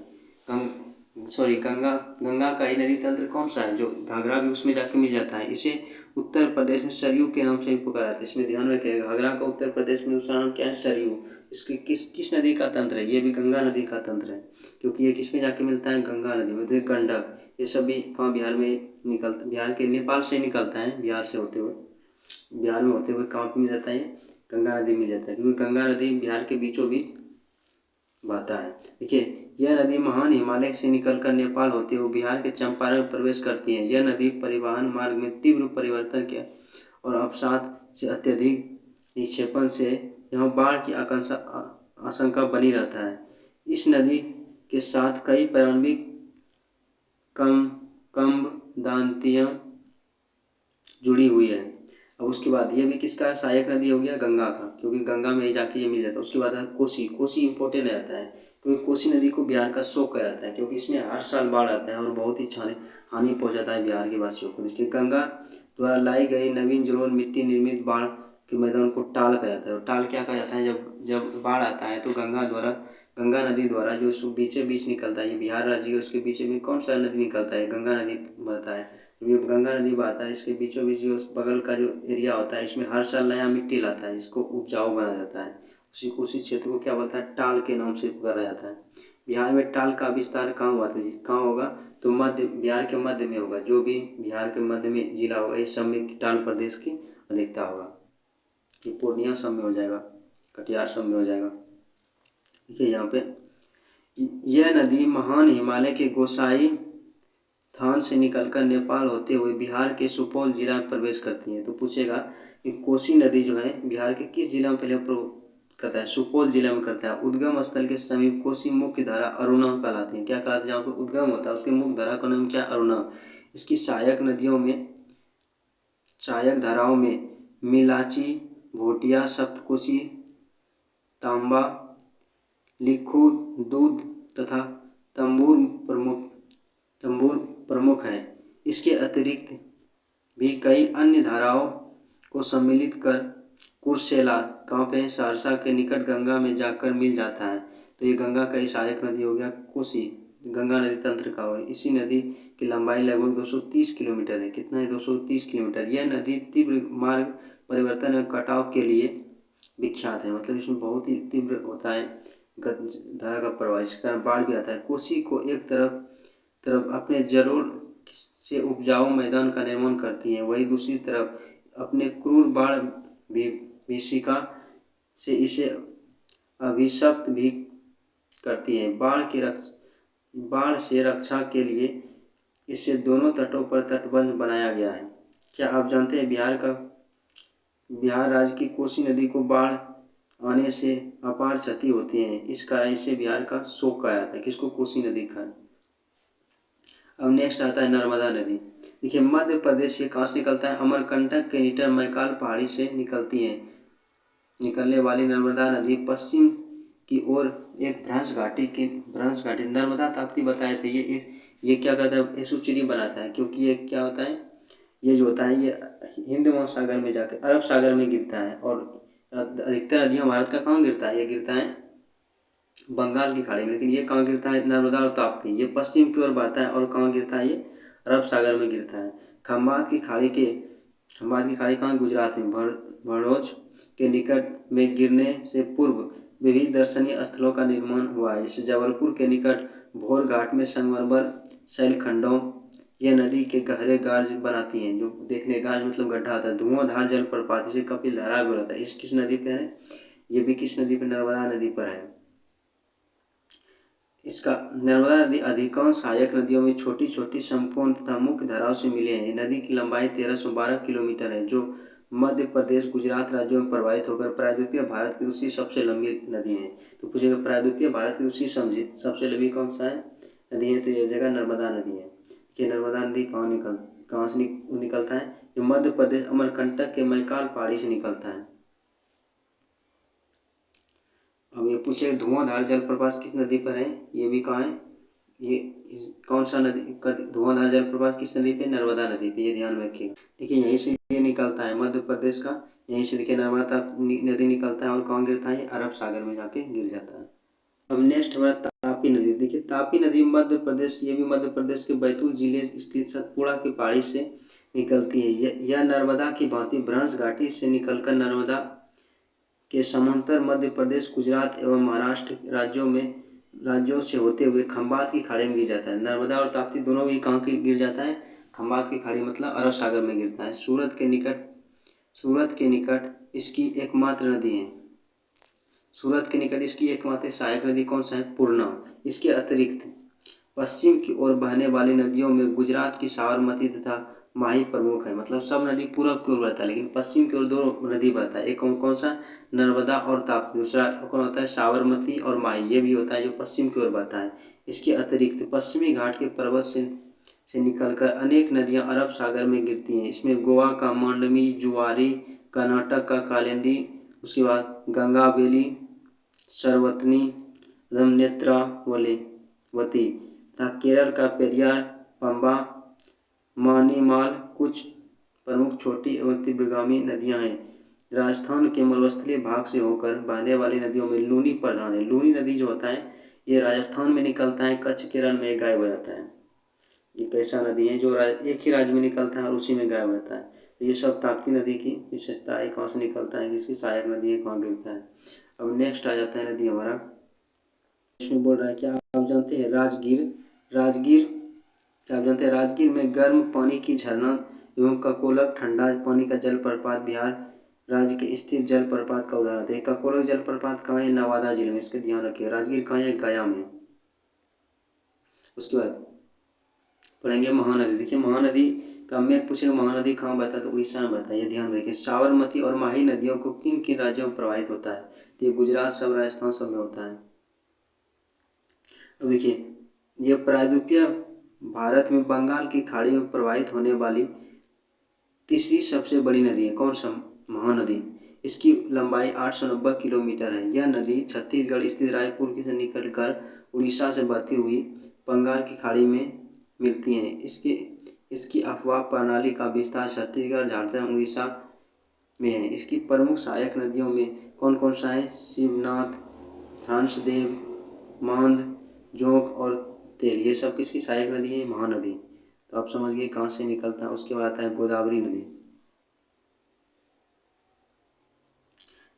गंगा का ही नदी तंत्र कौन सा है? जो घाघरा भी उसमें जाके मिल जाता है। इसे उत्तर प्रदेश में सरयू के नाम से भी पुकारा जाता है। इसमें ध्यान रखिएगा घाघरा का उत्तर प्रदेश में दूसरा नाम क्या है? सरयू। इसकी किस नदी का तंत्र है? ये भी गंगा नदी का तंत्र है, क्योंकि ये किसमें जाके मिलता है? गंगा नदी में। देखिए गंडक, ये सभी कहाँ? बिहार में निकलता, बिहार के नेपाल से निकलता है, बिहार में होते हुए कहाँ पे मिल जाता है? गंगा नदी मिल जाता है, क्योंकि गंगा नदी बिहार के बीचों बीच बहता है। देखिए यह नदी महान हिमालय से निकलकर नेपाल होते हुए बिहार के चंपारण में प्रवेश करती है। यह नदी परिवहन मार्ग में तीव्र परिवर्तन किया और अवसाद से अत्यधिक निक्षेपण से यहाँ बाढ़ की आशंका बनी रहता है। इस नदी के साथ कई प्रारंभिक किंवदंतियाँ जुड़ी हुई है। अब उसके बाद ये भी किसका सहायक नदी हो गया? गंगा का, क्योंकि गंगा में ही जाके ये मिल जाता है। उसके बाद है कोसी इंपॉर्टेंट रहता है, क्योंकि कोसी नदी को बिहार का शोक कहा जाता है, क्योंकि इसमें हर साल बाढ़ आता है और बहुत ही हानि पहुंचाता है बिहार के वासियों को। इसलिए गंगा द्वारा लाई गई नवीन जलोढ़ मिट्टी निर्मित बाढ़ के मैदान को टाल कहा जाता है। और टाल क्या कहा जाता है? जब बाढ़ आता है तो गंगा नदी द्वारा जो बीचों बीच निकलता है, ये बिहार राज्य है, उसके बीच में कौन सा नदी निकलता है? गंगा नदी बहता है। ये गंगा नदी बहता है, इसके बीचों बीच जो बगल का जो एरिया होता है इसमें हर साल नया मिट्टी लाता है, इसको उपजाऊ बनाया जाता है। उसी क्षेत्र को क्या बोलता है, टाल के नाम से पुकारा जाता है। बिहार में टाल का विस्तार कहाँ हुआ था, कहाँ होगा, तो मध्य, बिहार के मध्य में होगा। जो भी बिहार के मध्य में जिला होगा इस सब में टाल प्रदेश की अधिकता होगा। ये पूर्णिया सब में हो जाएगा, कटिहार सब में हो जाएगा। देखिए यहाँ पे यह नदी महान हिमालय के गोसाई थान से निकलकर नेपाल होते हुए बिहार के सुपौल जिला में प्रवेश करती है। तो पूछेगा कि कोसी नदी जो है बिहार के किस जिला में पहले करता है, सुपौल जिला में करता है। उद्गम स्थल के समीप कोसी मुख्य धारा अरुणा कहलाती है। क्या कहलाती है, जहाँ पर उद्गम होता है उसकी मुख्य धारा का नाम क्या, अरुणा। इसकी सहायक नदियों में, सहायक धाराओं में मिलाची, भोटिया, सप्तकोशी, तांबा, लिखू, दूध तथा तंबूर प्रमुख है। इसके अतिरिक्त भी कई अन्य धाराओं को सम्मिलित कर कुर्सेला, कहाँ पे, सहरसा के निकट गंगा में जाकर मिल जाता है। तो ये गंगा का ही सहायक नदी हो गया कोसी, गंगा नदी तंत्र का है। इसी नदी की लंबाई लगभग 230 किलोमीटर है। कितना है, 230 किलोमीटर। यह नदी तीव्र मार्ग परिवर्तन और कटाव के लिए विख्यात है। मतलब इसमें बहुत ही तीव्र होता है धारा का प्रवाह, इस कारण बाढ़ भी आता है। कोसी को एक तरफ अपने जलोढ़ से उपजाऊ मैदान का निर्माण करती है, वही दूसरी तरफ अपने क्रूर बाढ़ विभीषिका से इसे अभिशप्त भी करती है। बाढ़ से रक्षा के लिए इसे दोनों तटों पर तटबंध बनाया गया है। क्या आप जानते हैं बिहार राज्य की कोसी नदी को बाढ़ आने से अपार क्षति होती है, इस कारण इसे बिहार का शोक कहा जाता है। किसको, कोसी नदी का। अब नेक्स्ट आता है नर्मदा नदी। देखिए मध्य प्रदेश से कहाँ से निकलता है, अमरकंटक के निकट मैकाल पहाड़ी से निकलती है। निकलने वाली नर्मदा नदी पश्चिम की ओर एक भ्रंश घाटी नर्मदा ताप्ती बताए थे। ये क्या करता है, एसुचरी बनाता है, क्योंकि ये क्या होता है, ये जो होता है ये हिंद महासागर में जाकर अरब सागर में गिरता है। और अधिकतर नदियाँ भारत का कहाँ गिरता है, ये गिरता है बंगाल की खाड़ी में। लेकिन ये कहाँ गिरता है, नर्मदा और ताप्ती, ये पश्चिम की ओर बहता है और कहाँ गिरता है, ये अरब सागर में गिरता है। खंभात की खाड़ी कहाँ, गुजरात में, भड़ोच के निकट में गिरने से पूर्व विविध दर्शनीय स्थलों का निर्माण हुआ है। जैसे जबलपुर के निकट भोर घाट में संगमरमर शैलखंडों, यह नदी के गहरे गार्ज बनाती हैं। जो देखने, गार्ज मतलब गड्ढा होता है। धुआंधार जलप्रपात, इसे कपिल धारा भी होता है। इस किस नदी पर है, ये भी किस नदी पर, नर्मदा नदी पर है। इसका नर्मदा नदी अधिकांश सहायक नदियों में छोटी छोटी संपूर्ण तथा मुख्य धाराओं से मिले हैं। नदी की लंबाई 1312 किलोमीटर है, जो मध्य प्रदेश गुजरात राज्यों में प्रवाहित होकर प्रायद्वीपीय भारत की दूसरी सबसे लंबी नदी है। तो पूछेगा प्रायद्वीपीय भारत की दूसरी सबसे लंबी कौन सा है नदी है, तो यह जगह नर्मदा नदी है। कि नर्मदा नदी कहाँ से निकलता है, ये मध्य प्रदेश अमरकंटक के मैकाल पहाड़ी से निकलता है। अब ये पूछे धुआंधार जलप्रपात किस नदी पर है, ये भी कहाँ है, ये कौन सा नदी का धुआंधार जलप्रपात किस नदी पे, नर्मदा नदी पे, ये ध्यान में रखिएगा। देखिए यहीं से ये निकलता है मध्य प्रदेश का, यहीं से देखिए नर्मदा नदी निकलता है और कहाँ गिरता है, अरब सागर में जाके गिर जाता है। अब नेक्स्ट हमारा तापी नदी। देखिए तापी नदी मध्य प्रदेश, ये भी मध्य प्रदेश के बैतूल जिले स्थित सतपुड़ा की पहाड़ी से निकलती है। यह नर्मदा की भांति भ्रंश घाटी से निकलकर नर्मदा के समांतर मध्य प्रदेश, गुजरात एवं महाराष्ट्र राज्यों से होते हुए खंभात की खाड़ी में गिर जाता है। नर्मदा और ताप्ती दोनों ही कहाँ की गिर जाता है, खंभात की खाड़ी मतलब अरब सागर में गिरता है। सूरत के निकट इसकी एकमात्र नदी है। सूरत के निकट इसकी एकमात्र सहायक नदी कौन सा है, पूर्णा। इसके अतिरिक्त पश्चिम की ओर बहने वाली नदियों में गुजरात की साबरमती तथा माही प्रमुख है। मतलब सब नदी पूरब की ओर बहता है, लेकिन पश्चिम की ओर दो नदी बहता है। एक कौन सा, नर्मदा और ताप्ती। दूसरा कौन होता है, साबरमती और माही, ये भी होता है जो पश्चिम की ओर बहता है। इसके अतिरिक्त पश्चिमी घाट के पर्वत से निकलकर अनेक नदियां अरब सागर में गिरती हैं। इसमें गोवा का मांडवी, जुआरी, कर्नाटक का कालिंदी, उसके बाद गंगाबेली, सरवतनी, नेत्रावती तथा केरल का पेरियार, पंबा, मानीमाल कुछ प्रमुख छोटी एवं तीव्रगामी नदियां हैं। राजस्थान के मरुस्थलीय भाग से होकर बहने वाली नदियों में लूनी प्रधान है। लूनी नदी जो होता है ये राजस्थान में निकलता है, कच्छ केरल में गायब हो जाता है। ये कैसा नदी है जो एक ही राज्य में निकलता है और उसी में गायब रहता है। तो ये सब ताप्ती नदी की विशेषता है, कहाँ से निकलता है, किसकी सहायक नदी है, कहाँ गिरता है। अब नेक्स्ट आ जाता है नदी हमारा, इसमें बोल रहा है क्या आप जानते हैं राजगीर। राजगीर क्या आप जानते हैं राजगीर में गर्म पानी की झरना एवं ककोलक ठंडा पानी का जलप्रपात बिहार राज्य के स्थित जलप्रपात का उदाहरण है। ककोलक जलप्रपात कहाँ है, नवादा जिले में, इसके ध्यान रखिए। राजगीर कहाँ है, गया में। उसके बाद पढ़ेंगे महानदी। देखिए महानदी का में पूछेगा महानदी कहाँ बहता है, तो उड़ीसा में बहता है, ये ध्यान रखिए। साबरमती और माही नदियों को किन किन राज्यों में प्रवाहित होता है, तो ये गुजरात सब, राजस्थान सब में होता है। अब देखिए ये प्रायद्वीपीय भारत में बंगाल की खाड़ी में प्रवाहित होने वाली तीसरी सबसे बड़ी नदी है। कौन सा, महानदी। इसकी लंबाई 890 किलोमीटर है। यह नदी छत्तीसगढ़ स्थित रायपुर से निकलकर उड़ीसा से बहती हुई बंगाल की खाड़ी में मिलती है। इसकी अफवाह प्रणाली का विस्तार छत्तीसगढ़, झारखंड, उड़ीसा में है। इसकी प्रमुख सहायक नदियों में कौन कौन सा है, शिवनाथ, हंसदेव, मांद, जोंक और तेल, ये सब किसकी सहायक नदी है, महानदी। तो आप समझ गए कहाँ से निकलता है। उसके बाद आता है गोदावरी नदी।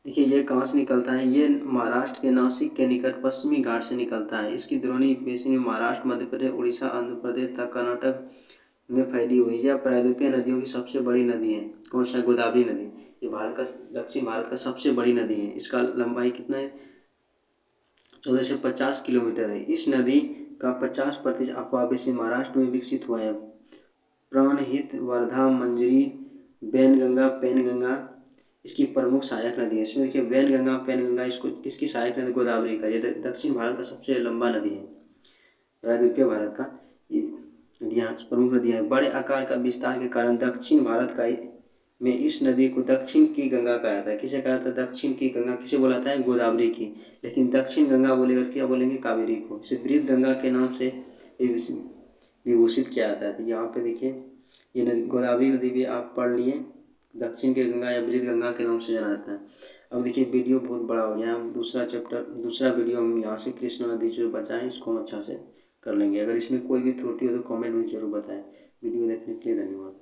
देखिए ये कहाँ से निकलता है, ये महाराष्ट्र के नासिक के निकट पश्चिमी घाट से निकलता है। इसकी द्रोणी बेसिन में महाराष्ट्र, मध्य प्रदेश, उड़ीसा, आंध्र प्रदेश तथा कर्नाटक में फैली हुई। यह प्रायद्वीपीय नदियों की सबसे बड़ी नदी है। कौन सा, गोदावरी नदी। ये भारत का, दक्षिण भारत का सबसे बड़ी नदी है। इसका लंबाई कितना है, 14 से 50 किलोमीटर है। इस नदी का 50% अफवाह बेसिन महाराष्ट्र में विकसित हुआ है। प्राणहित, वर्धा, मंजरी, वैनगंगा, पैनगंगा इसकी प्रमुख सहायक नदी है। इसमें देखिए वैनगंगा, पैनगंगा, इसको किसकी सहायक नदी, गोदावरी का। ये दक्षिण भारत का सबसे लंबा नदी है, प्रायद्वीपीय भारत का। ये नदियाँ प्रमुख नदियाँ हैं। बड़े आकार का विस्तार के कारण दक्षिण भारत का में इस नदी को दक्षिण की गंगा कहा जाता है। किसे कहा जाता है, दक्षिण की गंगा। किसे बोला जाता है, गोदावरी की। लेकिन दक्षिण गंगा बोलेगा क्या बोलेंगे, कावेरी को। इसे वृद्ध गंगा के नाम से विभूषित किया जाता है। तो यहाँ पे देखिए ये नदी, गोदावरी नदी भी आप पढ़ लिए, दक्षिण की गंगा या वृद्ध गंगा के नाम से जाना जाता है। अब देखिए वीडियो बहुत बड़ा हो गया, हम दूसरा वीडियो हम यहाँ से कृष्णा नदी जो बचा है इसको हम अच्छा से कर लेंगे। अगर इसमें कोई भी त्रुटि हो तो कमेंट में जरूर बताएं। वीडियो देखने के लिए धन्यवाद।